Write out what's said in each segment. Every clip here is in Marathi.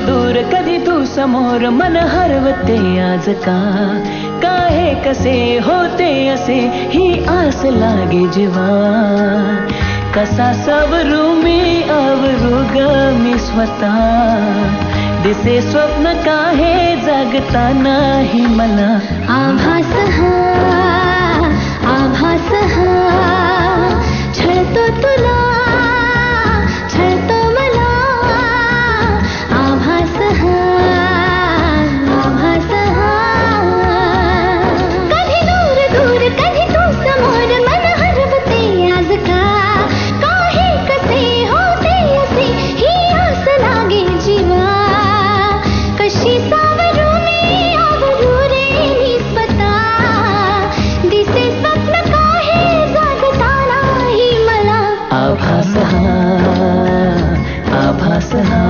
दूर कधी तू समोर मन हरवते आज का काहे कसे होते असे ही आस लागे जीवा कसा सवरू मी आवरू ग मी स्वतः दिसे स्वप्न काहे जागता नाही मला आभास हा छळतो तुला छळतो मला आभास हा कधी दूर दूर कधी तू समोर मन हरवते आज का काहे कसे होते असे ही आस लागे जीवा कशी सावरू मी आवरू रे मी स्वतः दिसे स्वप्न काहे जागता नाही मला आभास हा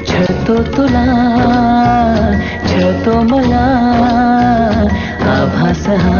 छळतो तुला छळतो मला आभास हा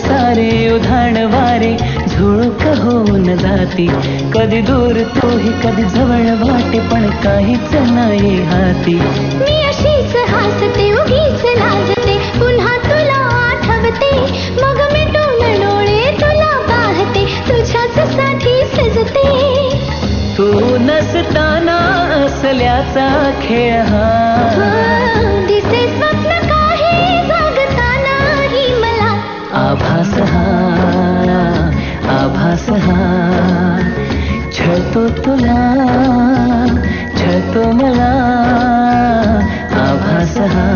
सारे उधाण वारे झुळूक होऊन जाती कधी दूर तूही कधी जवळ वाटे पण काहीच नाही हाती मी अशीच हसते उगीच लाजते पुन्हा तुला आठवते मग मिटून डोळे तुला पाहते तुझ्याच साठी सजते तू नसताना असल्याचा खेळ हा दिसे स्वप्न काहे जागता नाही मला आभास हा छळतो तुला छळतो मला आभास हा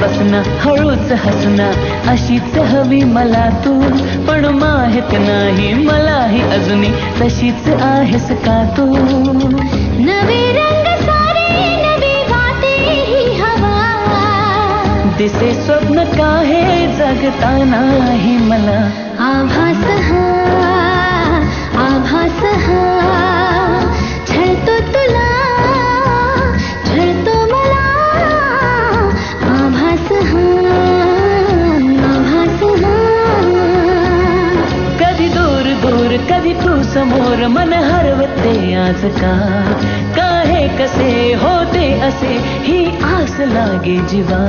बसना हळूच हसना अशीच हवी मला तू पण माहित नाही मलाही अजूनही तशीच आहेस का तू नवे रंग सारे नवी वाटे ही हवा दिसे स्वप्न काहे जगता नाही मला आभास हा छळतो तुला छळतो मला आभास हा कधी दूर दूर कधी तू समोर मन हरवते आज का काहे कसे होते असे ही आस लागे जीवा